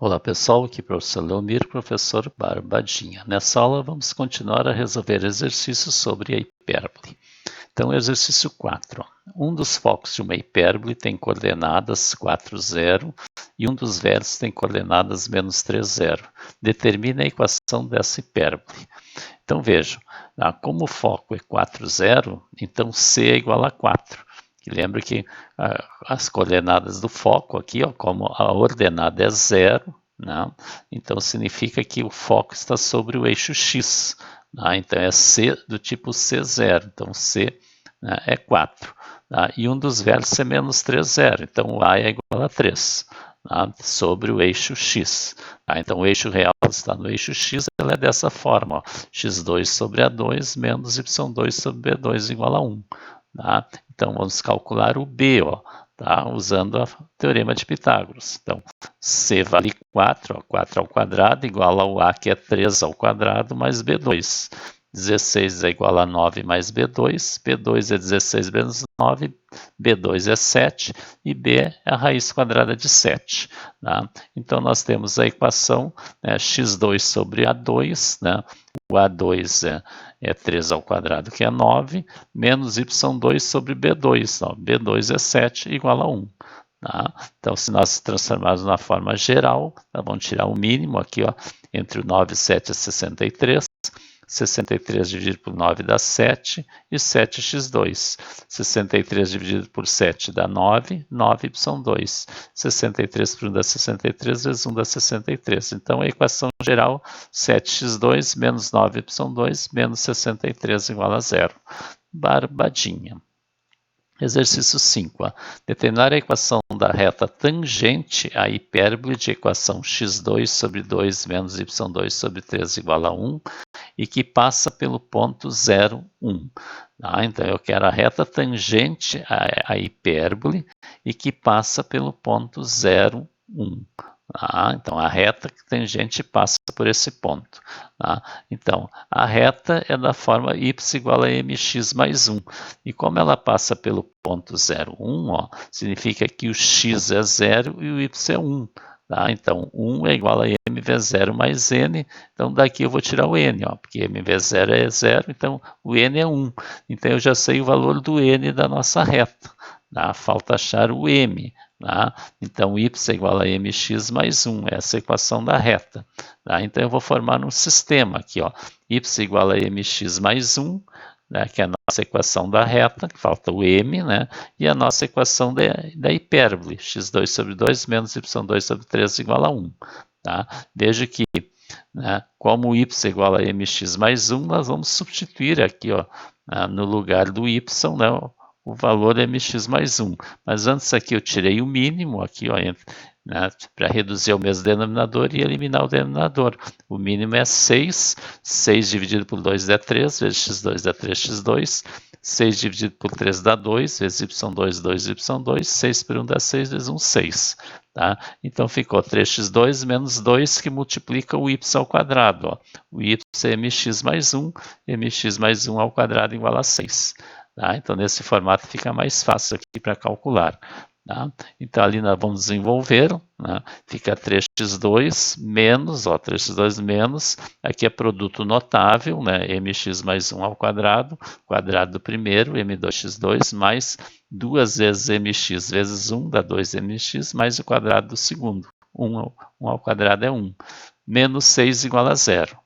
Olá pessoal, aqui é o professor Leomir, professor Barbadinha. Nessa aula vamos continuar a resolver exercícios sobre a hipérbole. Então, exercício 4. Um dos focos de uma hipérbole tem coordenadas 4, 0 e um dos vértices tem coordenadas menos 3, 0. Determine a equação dessa hipérbole. Então, vejam, como o foco é 4, 0, então C é igual a 4. E lembra que as coordenadas do foco aqui, como a ordenada é 0, né? Então significa que o foco está sobre o eixo X. Né? Então é C do tipo C0. Então C, né, é 4. Tá? E um dos vértices é menos 3, 0. Então o A é igual a 3. Tá? Sobre o eixo X. Tá? Então o eixo real está no eixo X, ela é dessa forma. Ó. x2 sobre A2 menos y2 sobre B2 igual a 1. Tá? Então vamos calcular o B, ó, tá? Usando o teorema de Pitágoras. Então C vale 4, ó, 4 ao quadrado igual ao A, que é 3 ao quadrado, mais B2. 16 é igual a 9 mais B2, B2 é 16 menos 9, B2 é 7 e B é a raiz quadrada de 7. Tá? Então nós temos a equação, né, x2 sobre A2, né? O A2 é 3 ao quadrado, que é 9, menos y2 sobre B2. Ó, B2 é 7, igual a 1. Tá? Então, se nós transformarmos na forma geral, nós vamos tirar o mínimo aqui, ó, entre o 9 e 7 é 63. 63 dividido por 9 dá 7 e 7x2. 63 dividido por 7 dá 9, 9y2. 63 por 1 dá 63, vezes 1 dá 63. Então, a equação geral, 7x2 menos 9y2 menos 63 igual a 0. Barbadinha. Exercício 5. Determinar a equação da reta tangente à hipérbole de equação x2 sobre 2 menos y2 sobre 3 igual a 1 e que passa pelo ponto 0, 1. Tá? Então, eu quero a reta tangente à hipérbole e que passa pelo ponto 0, 1. Tá? Então, a reta tangente passa por esse ponto. Tá? Então, a reta é da forma y igual a mx mais 1. E como ela passa pelo ponto 0, 1, ó, significa que o x é 0 e o y é 1. Tá? Então, 1 é igual a m vezes 0 mais n. Então, daqui eu vou tirar o n, ó, porque m vezes 0 é 0, então o n é 1. Então, eu já sei o valor do n da nossa reta. Tá? Falta achar o m. Tá? Então, y é igual a mx mais 1, essa é a equação da reta. Tá? Então, eu vou formar um sistema aqui, ó, y igual a mx mais 1, né, que é a nossa equação da reta, que falta o m, né, e a nossa equação da hipérbole, x2 sobre 2 menos y2 sobre 3 igual a 1. Tá? Veja que, né, como y é igual a mx mais 1, nós vamos substituir aqui, ó, no lugar do y, né, o valor mx mais 1. Mas antes aqui eu tirei o mínimo, aqui, ó, né, para reduzir ao mesmo denominador e eliminar o denominador. O mínimo é 6, 6 dividido por 2 dá 3, vezes x2 dá 3x2, 6 dividido por 3 dá 2, vezes y2, 2y2, 6 por 1 dá 6, vezes 1, 6. Tá? Então ficou 3x2 menos 2, que multiplica o y ao quadrado. Ó. O y é mx mais 1, mx mais 1 ao quadrado igual a 6. Tá? Então, nesse formato fica mais fácil aqui para calcular. Tá? Então, ali nós vamos desenvolver, né? Fica 3x2 menos, ó, 3x2 menos, aqui é produto notável, né? mx mais 1 ao quadrado do primeiro, m2x2, mais 2 vezes mx vezes 1, dá 2mx, mais o quadrado do segundo, 1 ao quadrado é 1, menos 6 igual a 0.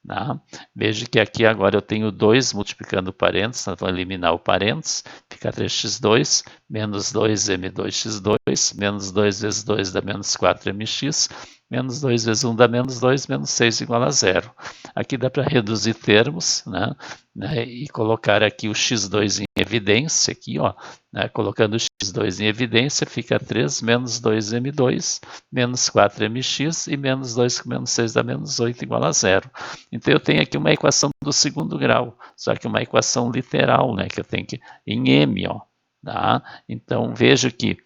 Tá? Veja que aqui agora eu tenho 2 multiplicando o parênteses, nós vamos eliminar o parênteses, fica 3x2, menos 2m2x2, menos 2 vezes 2 dá menos 4mx, menos 2 vezes 1 dá menos 2, menos 6 igual a 0. Aqui dá para reduzir termos, né, e colocar aqui o x2 em evidência, aqui, ó, né, colocando o x2 em evidência, fica 3 menos 2m2, menos 4mx e menos 2 com menos 6 dá menos 8 igual a 0. Então eu tenho aqui uma equação do segundo grau, só que uma equação literal, né, que eu tenho que em m, ó, tá? Então veja que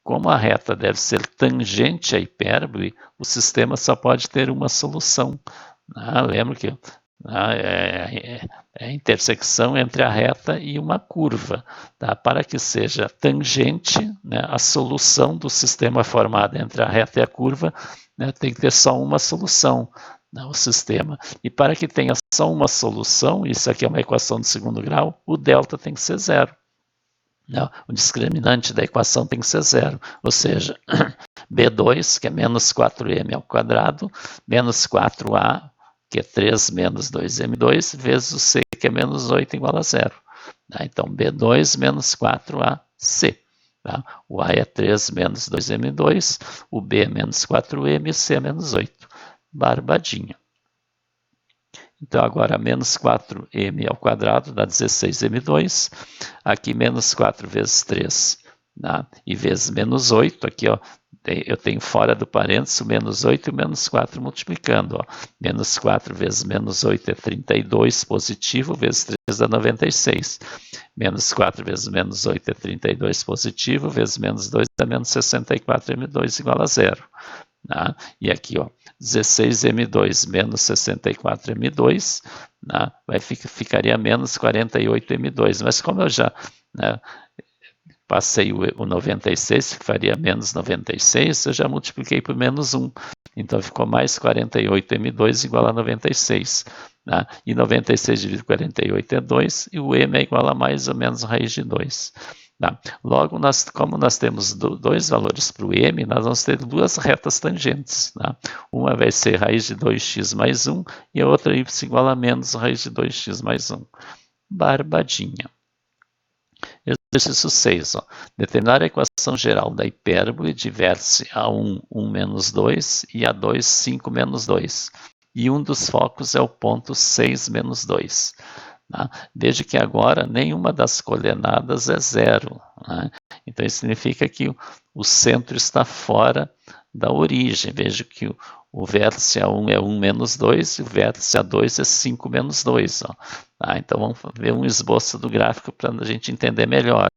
como a reta deve ser tangente à hipérbole, o sistema só pode ter uma solução. Lembra que É a intersecção entre a reta e uma curva. Tá? Para que seja tangente, né, a solução do sistema formada entre a reta e a curva, né, tem que ter só uma solução, né, o sistema. E para que tenha só uma solução, isso aqui é uma equação de segundo grau, o delta tem que ser zero. Não, o discriminante da equação tem que ser zero, ou seja, B2, que é menos 4m ao quadrado, menos 4a, que é 3 menos 2m2, vezes o c, que é menos 8, igual a zero. Tá? Então, B2 menos 4ac. Tá? O a é 3 menos 2m2, o b é menos 4m e o c é menos 8. Barbadinha. Então, agora, menos 4m ao quadrado dá 16m2. Aqui, menos 4 vezes 3, tá? E vezes menos 8. Aqui, ó, eu tenho fora do parênteses o menos 8 e o menos 4 multiplicando. Ó. Menos 4 vezes menos 8 é 32 positivo, vezes 3 dá 96. Menos 4 vezes menos 8 é 32 positivo, vezes menos 2 dá menos 64m2 igual a zero. Tá? E aqui, ó, 16m2 menos 64m2, né, ficaria menos 48m2. Mas como eu já, né, passei o 96, que faria menos 96, eu já multipliquei por menos 1. Então ficou mais 48m2 igual a 96. Né? E 96 dividido por 48 é 2, e o m é igual a mais ou menos raiz de 2. Tá? Logo, como nós temos dois valores para o m, nós vamos ter duas retas tangentes. Tá? Uma vai ser raiz de 2x mais 1 e a outra y igual a menos raiz de 2x mais 1. Barbadinha. Exercício 6. Ó. Determinar a equação geral da hipérbole de vértice A1, 1 menos 2 e A2, 5 menos 2. E um dos focos é o ponto 6 menos 2. Tá? Veja que agora nenhuma das coordenadas é zero. Né? Então, isso significa que o centro está fora da origem. Veja que o vértice A1 é 1 menos 2 e o vértice A2 é 5 menos 2. Ó. Tá? Então, vamos ver um esboço do gráfico para a gente entender melhor.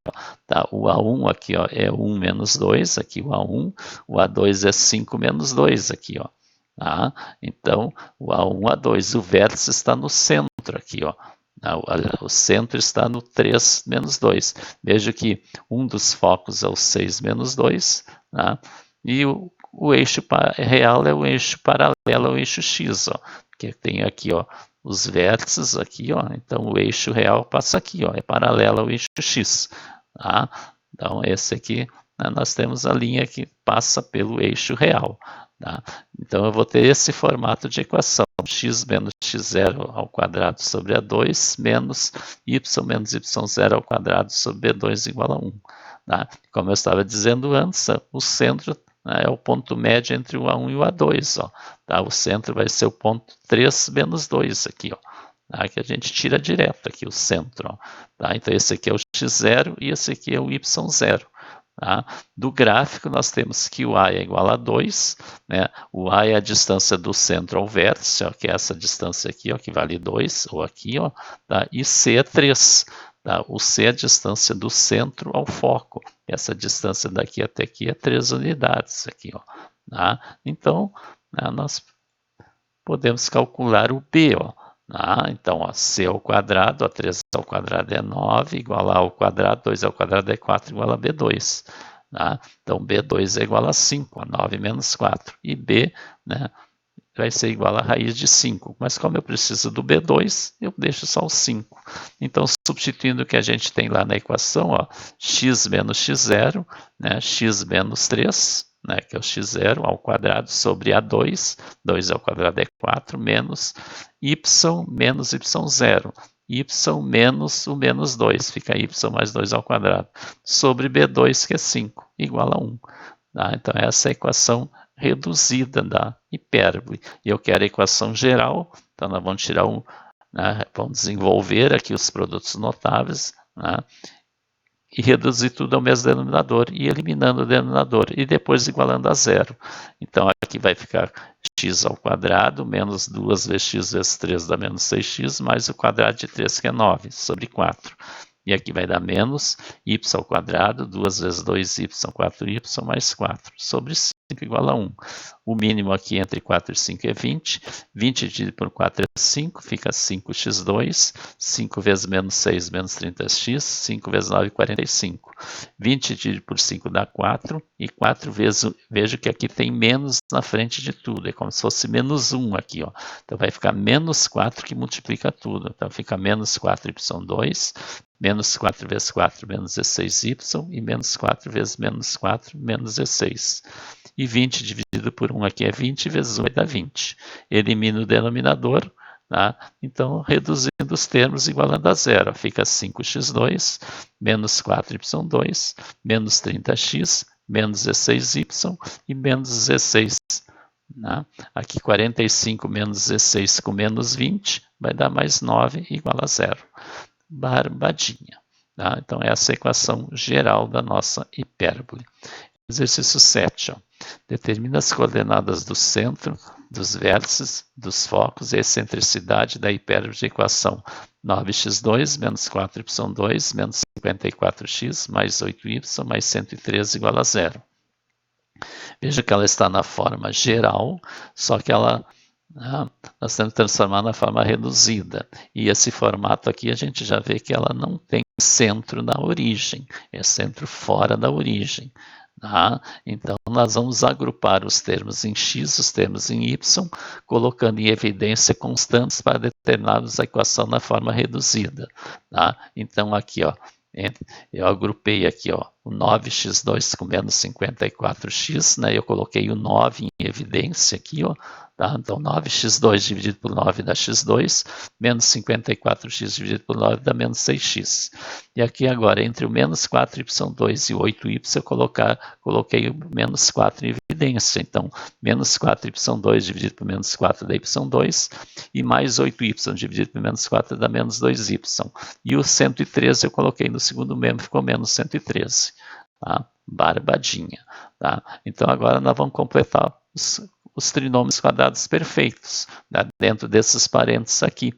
Tá? O A1 aqui, ó, é 1 menos 2, aqui o A1. O A2 é 5 menos 2, aqui. Ó. Tá? Então, o A1, A2, o vértice está no centro aqui, ó. O centro está no 3 menos 2. Veja que um dos focos é o 6 menos 2, tá? E o eixo real é o eixo paralelo ao eixo x, ó, que tem aqui, ó, os vértices aqui, ó. Então o eixo real passa aqui, ó, é paralelo ao eixo x. Tá? Então esse aqui, né, nós temos a linha que passa pelo eixo real. Tá? Então eu vou ter esse formato de equação, x menos x0 ao quadrado sobre A2 menos y y0 ao quadrado sobre B2 igual a 1. Tá? Como eu estava dizendo antes, o centro, né, é o ponto médio entre o A1 e o A2. Ó, tá? O centro vai ser o ponto 3 menos 2 aqui, ó, tá? Que a gente tira direto aqui o centro. Ó, tá? Então esse aqui é o x0 e esse aqui é o y0. Tá? Do gráfico, nós temos que o A é igual a 2, né? O A é a distância do centro ao vértice, ó, que é essa distância aqui, ó, que vale 2, ou aqui, ó, tá? E C é 3. Tá? O C é a distância do centro ao foco. Essa distância daqui até aqui é 3 unidades. Aqui, ó, tá? Então, né, nós podemos calcular o B. Ó. Então, ó, C ao quadrado, ó, 3 ao quadrado é 9, igual a ao quadrado, 2 ao quadrado é 4, igual a B2. Tá? Então, B2 é igual a 5, ó, 9 menos 4. E B, né, vai ser igual a raiz de 5. Mas como eu preciso do B2, eu deixo só o 5. Então, substituindo o que a gente tem lá na equação, ó, x menos x0, né, x menos 3, né, que é o x0 ao quadrado sobre A2, 2 ao quadrado é 4, menos y menos y0. Y menos o menos 2, fica y mais 2 ao quadrado, sobre B2, que é 5, igual a 1. Tá? Então, essa é a equação reduzida da hipérbole. E eu quero a equação geral, então nós vamos tirar né, vamos desenvolver aqui os produtos notáveis, né, e reduzir tudo ao mesmo denominador, e eliminando o denominador, e depois igualando a zero. Então aqui vai ficar x ao quadrado, menos 2 vezes x vezes 3 dá menos 6x, mais o quadrado de 3, que é 9, sobre 4. E aqui vai dar menos y ao quadrado, 2 vezes 2y, 4y, mais 4, sobre 5. 5 igual a 1. O mínimo aqui entre 4 e 5 é 20. 20 dividido por 4 é 5, fica 5x2. 5 vezes menos 6 menos 30x. 5 vezes 9, 45. 20 dividido por 5 dá 4. E 4 vezes, vejo que aqui tem menos na frente de tudo. É como se fosse menos 1 aqui, ó. Então vai ficar menos 4 que multiplica tudo. Então fica menos 4y2. Menos 4 vezes 4, menos 16y, e menos 4 vezes menos 4, menos 16. E 20 dividido por 1 aqui é 20, vezes 1 vai dar 20. Elimino o denominador, tá? Então, reduzindo os termos, igualando a zero. Fica 5x2, menos 4y2, menos 30x, menos 16y e menos 16. Né? Aqui 45 menos 16 com menos 20, vai dar mais 9, igual a zero. Barbadinha. Tá? Então, essa é a equação geral da nossa hipérbole. Exercício 7. Ó. Determina as coordenadas do centro, dos vértices, dos focos e a excentricidade da hipérbole de equação 9x2 menos 4y2 menos 54x mais 8y mais 113 igual a zero. Veja que ela está na forma geral, só que ela... nós temos que transformar na forma reduzida. E esse formato aqui a gente já vê que ela não tem centro na origem, é centro fora da origem. Tá? Então, nós vamos agrupar os termos em x, os termos em y, colocando em evidência constantes para determinarmos a equação na forma reduzida. Tá? Então, aqui, ó, eu agrupei aqui, ó, o 9x2 com menos 54x, né? Eu coloquei o 9 em evidência aqui, ó. Tá? Então, 9x2 dividido por 9 dá x2, menos 54x dividido por 9 dá menos 6x. E aqui agora, entre o menos 4y2 e o 8y, eu coloquei o menos 4 em evidência. Então, menos 4y2 dividido por menos 4 dá y2, e mais 8y dividido por menos 4 dá menos 2y. E o 113 eu coloquei no segundo membro, ficou menos 113. Tá? Barbadinha. Tá? Então, agora nós vamos completar os trinômios quadrados perfeitos, né, dentro desses parênteses aqui.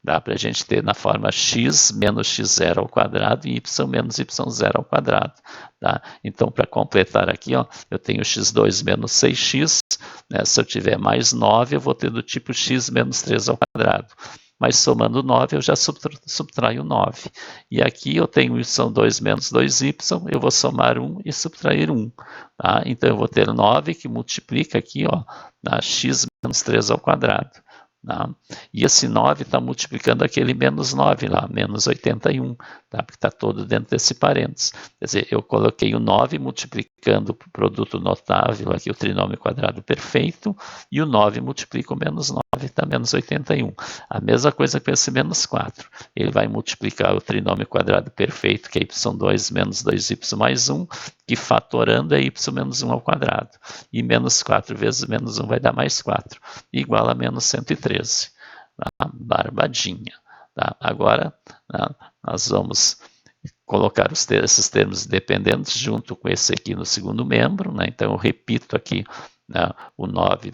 Dá para a gente ter na forma x menos x0 ao quadrado e y menos y0 ao quadrado. Tá? Então, para completar aqui, ó, eu tenho x2 menos 6x. Né, se eu tiver mais 9, eu vou ter do tipo x menos 3 ao quadrado. Mas somando 9, eu já subtraio 9. E aqui eu tenho y2 menos 2y, eu vou somar 1 e subtrair 1. Tá? Então, eu vou ter 9 que multiplica aqui, ó, x menos 3 ao quadrado. Tá? E esse 9 está multiplicando aquele menos 9 lá, menos 81, tá? Porque está todo dentro desse parênteses. Quer dizer, eu coloquei o 9 multiplicando o produto notável, aqui o trinômio quadrado perfeito, e o 9 multiplica o menos 9, está menos 81. A mesma coisa com esse menos 4. Ele vai multiplicar o trinômio quadrado perfeito, que é y2 menos 2y mais 1, que fatorando é y menos 1 ao quadrado. E menos 4 vezes menos 1 vai dar mais 4, igual a menos 113. Tá? Barbadinha. Tá? Agora, nós vamos colocar esses termos dependentes junto com esse aqui no segundo membro. Né? Então, eu repito aqui, né, o 9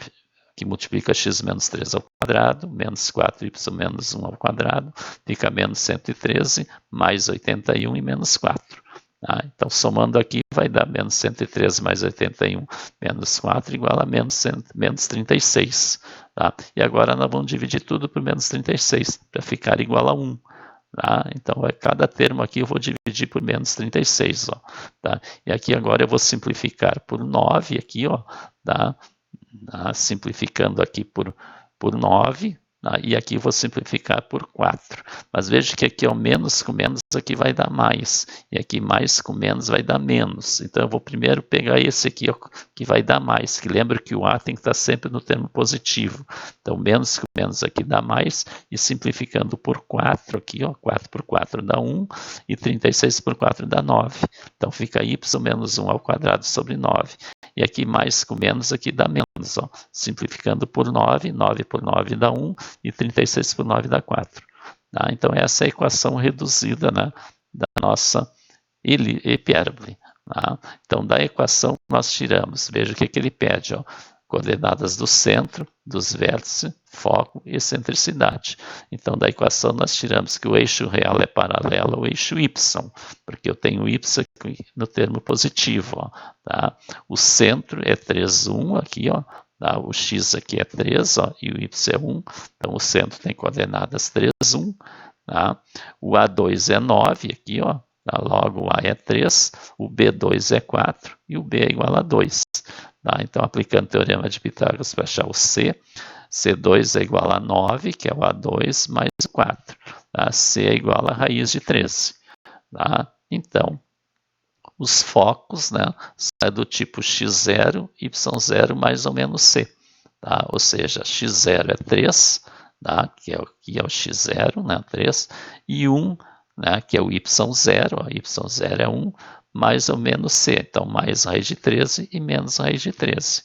que multiplica x menos 3 ao quadrado, menos 4y menos 1 ao quadrado, fica menos 113, mais 81 e menos 4. Tá? Então, somando aqui, vai dar menos 113 mais 81 menos 4 igual a menos 36. Tá? E agora nós vamos dividir tudo por menos 36, para ficar igual a 1. Tá? Então, cada termo aqui eu vou dividir por menos 36. Ó, tá? E aqui agora eu vou simplificar por 9, aqui, ó, tá? Simplificando aqui por 9, e aqui vou simplificar por 4. Mas veja que aqui, ó, menos com menos, aqui vai dar mais. E aqui mais com menos vai dar menos. Então, eu vou primeiro pegar esse aqui, ó, que vai dar mais. Que lembra que o A tem que estar sempre no termo positivo. Então, menos com menos aqui dá mais. E simplificando por 4 aqui, ó, 4 por 4 dá 1. E 36 por 4 dá 9. Então, fica y menos 1 ao quadrado sobre 9. E aqui mais com menos aqui dá menos. Ó. Simplificando por 9, 9 por 9 dá 1. E 36 por 9 dá 4. Tá? Então, essa é a equação reduzida, né, da nossa hipérbole. Tá? Então, da equação nós tiramos, veja o que ele pede, ó, coordenadas do centro, dos vértices, foco e excentricidade. Então, da equação, nós tiramos que o eixo real é paralelo ao eixo y, porque eu tenho y aqui no termo positivo. Ó, tá? O centro é 3, 1 aqui, ó, tá? O x aqui é 3 ó, e o y é 1, então o centro tem coordenadas 3, 1. Tá? O A2 é 9 aqui, ó, tá? Logo o A é 3, o B2 é 4 e o B é igual a 2. Tá? Então, aplicando o teorema de Pitágoras para achar o C, C2 é igual a 9, que é o A2, mais 4. Tá? C é igual a raiz de 13. Tá? Então, os focos, né, é do tipo x0, y0 mais ou menos c. Tá? Ou seja, x0 é 3, tá? que é o x0, né, 3, e 1, né, que é o y0, ó, y0 é 1, mais ou menos c. Então, mais raiz de 13 e menos raiz de 13.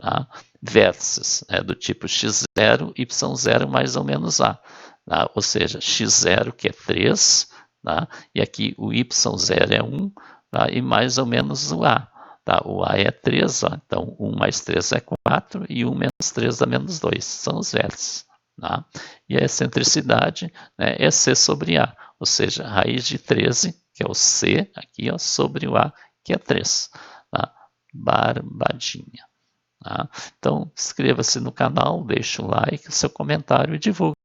Tá? Vértices, né, do tipo x0, y0 mais ou menos a. Tá? Ou seja, x0 que é 3, tá? E aqui o y0 é 1, tá? E mais ou menos o a. Tá? O a é 3, ó. Então 1 mais 3 é 4 e 1 menos 3 dá menos 2. São os vértices. Tá? E a excentricidade, né, é c sobre a, ou seja, raiz de 13, que é o c aqui, ó, sobre o a, que é 3. Tá? Barbadinha. Tá? Então, inscreva-se no canal, deixe o like, seu comentário e divulgue.